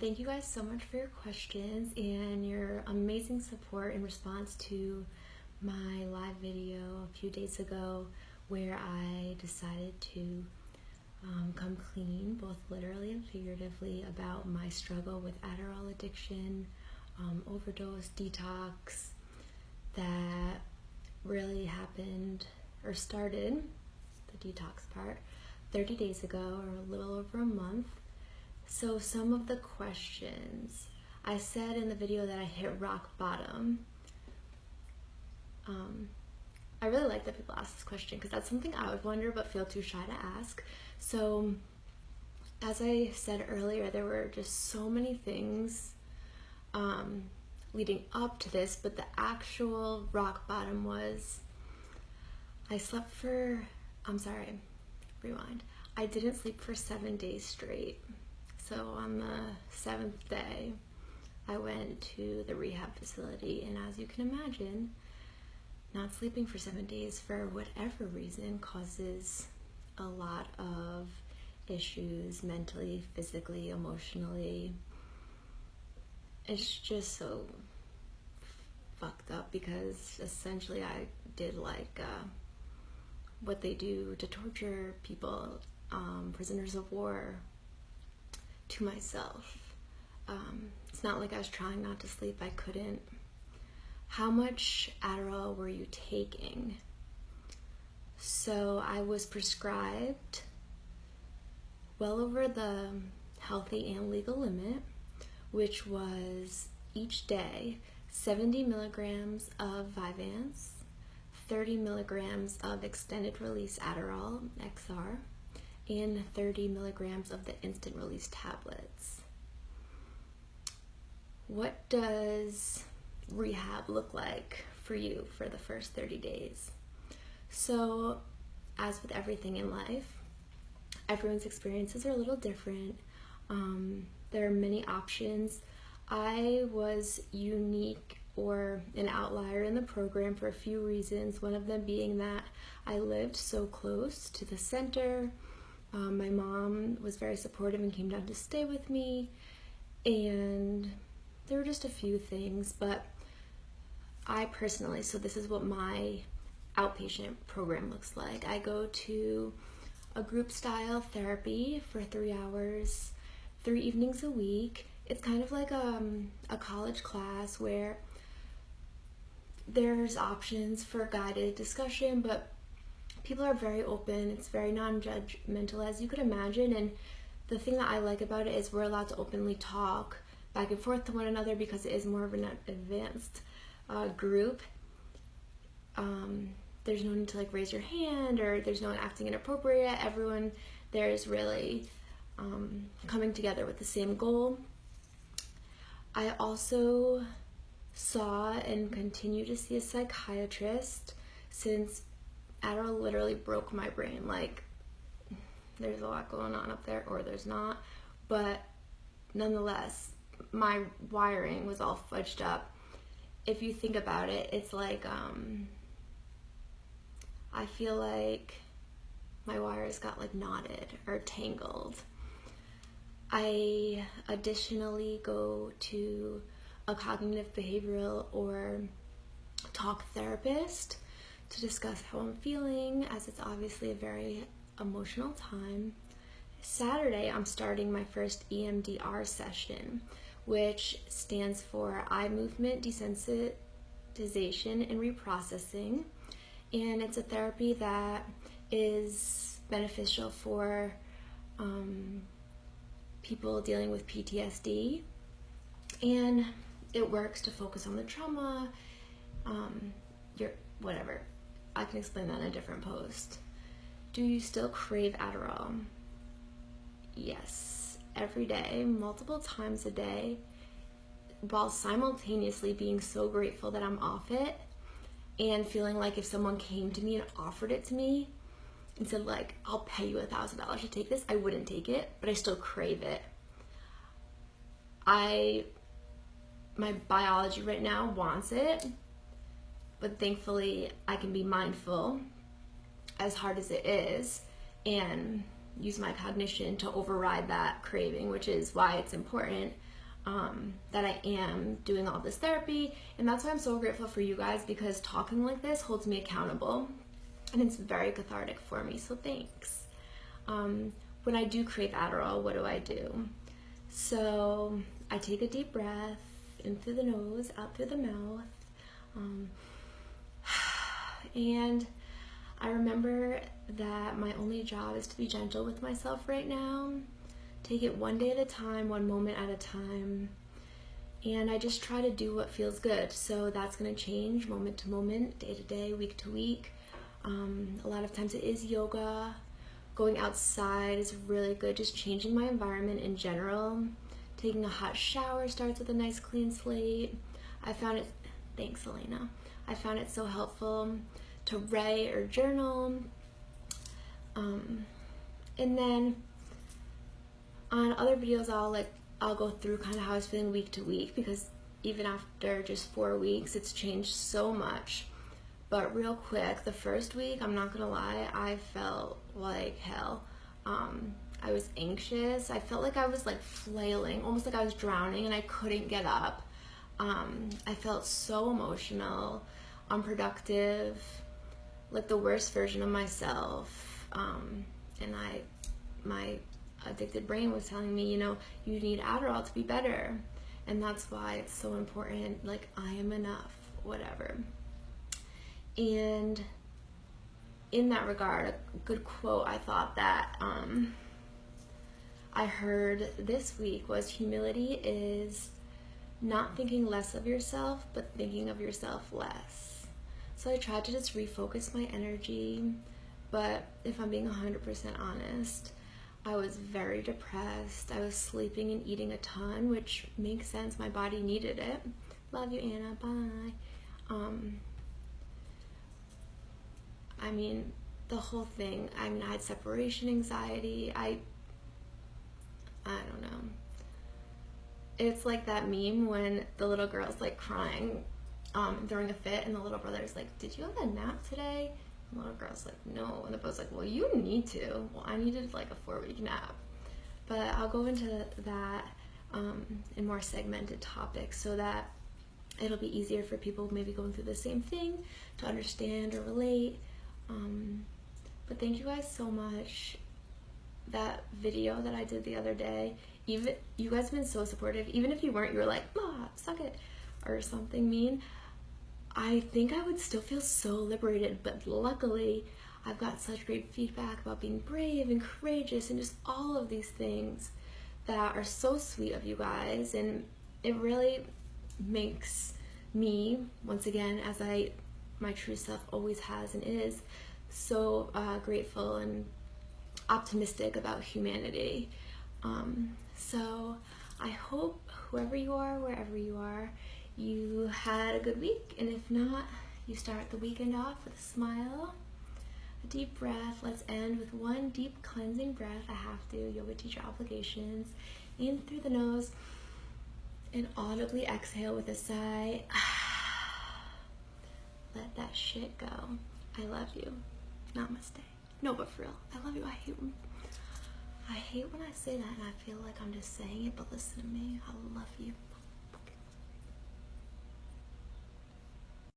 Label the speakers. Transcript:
Speaker 1: Thank you guys so much for your questions and your amazing support in response to my live video a few days ago where I decided to come clean, both literally and figuratively, about my struggle with Adderall addiction, overdose, detox, that really happened or started, the detox part, 30 days ago or a little over a month. So some of the questions, I said in the video that I hit rock bottom. I really like that people ask this question because that's something I would wonder but feel too shy to ask. So as I said earlier, there were just so many things leading up to this, but the actual rock bottom was I didn't sleep for 7 days straight. So on the 7th day, I went to the rehab facility, and as you can imagine, not sleeping for 7 days for whatever reason causes a lot of issues mentally, physically, emotionally. It's just so fucked up because essentially I did what they do to torture people, prisoners of war, to myself. It's not like I was trying not to sleep, I couldn't. How much Adderall were you taking? So I was prescribed well over the healthy and legal limit, which was each day 70 milligrams of Vyvanse, 30 milligrams of extended release Adderall XR, and 30 milligrams of the instant release tablets. What does rehab look like for you for the first 30 days? So, as with everything in life, everyone's experiences are a little different. There are many options. I was unique or an outlier in the program for a few reasons, one of them being that I lived so close to the center. My mom was very supportive and came down to stay with me, and there were just a few things, but I personally, so this is what my outpatient program looks like. I go to a group style therapy for 3 hours, 3 evenings a week. It's kind of like a college class where there's options for guided discussion, but people are very open. It's very non-judgmental, as you could imagine, and the thing that I like about it is we're allowed to openly talk back and forth to one another because it is more of an advanced group. There's no need to raise your hand, or there's no one acting inappropriate. Everyone there is really coming together with the same goal. I also saw and continue to see a psychiatrist since Adderall literally broke my brain. There's a lot going on up there, or there's not, but nonetheless, my wiring was all fudged up. If you think about it, it's like, I feel like my wires got knotted or tangled. I additionally go to a cognitive behavioral or talk therapist to discuss how I'm feeling, as it's obviously a very emotional time. Saturday, I'm starting my first EMDR session, which stands for eye movement desensitization and reprocessing, and it's a therapy that is beneficial for people dealing with PTSD, and it works to focus on the trauma, whatever. I can explain that in a different post. Do you still crave Adderall? Yes, every day, multiple times a day, while simultaneously being so grateful that I'm off it and feeling like if someone came to me and offered it to me and said I'll pay you $1,000 to take this, I wouldn't take it, but I still crave it. My biology right now wants it, but thankfully I can be mindful, as hard as it is, and use my cognition to override that craving, which is why it's important that I am doing all this therapy. And that's why I'm so grateful for you guys, because talking like this holds me accountable and it's very cathartic for me, so thanks. When I do crave Adderall, what do? So I take a deep breath in through the nose, out through the mouth, and I remember that my only job is to be gentle with myself right now. Take it one day at a time, one moment at a time, and I just try to do what feels good. So that's going to change moment to moment, day to day, week to week. A lot of times it is yoga. Going outside is really good, just changing my environment in general. Taking a hot shower starts with a nice clean slate. I found it, thanks Elena, I found it so helpful to write or journal. And then on other videos I'll go through kind of how I was feeling week to week, because even after just 4 weeks it's changed so much. But real quick, the first week, I'm not gonna lie, I felt like hell. I was anxious. I felt like I was like flailing, almost like I was drowning, and I couldn't get up. I felt so emotional, unproductive, like the worst version of myself. And my addicted brain was telling me, you need Adderall to be better. And that's why it's so important, like, I am enough, whatever. And in that regard, a good quote I thought that I heard this week was, humility is not thinking less of yourself, but thinking of yourself less. So I tried to just refocus my energy, but if I'm being 100% honest, I was very depressed. I was sleeping and eating a ton, which makes sense. My body needed it. Love you, Anna. Bye. I mean, the whole thing. I had separation anxiety. I don't know. It's like that meme when the little girl's like crying, throwing a fit, and the little brother's like, "Did you have a nap today?" And the little girl's like, "No." And the brother's like, "Well, you need to." Well, I needed like a 4-week nap. But I'll go into that in more segmented topics so that it'll be easier for people maybe going through the same thing to understand or relate. But thank you guys so much. That video that I did the other day, even you guys have been so supportive. Even if you weren't, you were like, suck it, or something mean, I think I would still feel so liberated. But luckily I've got such great feedback about being brave and courageous and just all of these things that are so sweet of you guys, and it really makes me, once again, as my true self always has and is, so grateful and optimistic about humanity. So I hope whoever you are, wherever you are, you had a good week, and if not, you start the weekend off with a smile, a deep breath. Let's end with one deep cleansing breath. I have to, yoga teacher obligations. In through the nose and audibly exhale with a sigh. Let that shit go. I love you. Namaste. No, but for real, I love you. I hate when I say that and I feel like I'm just saying it, but listen to me. I love you.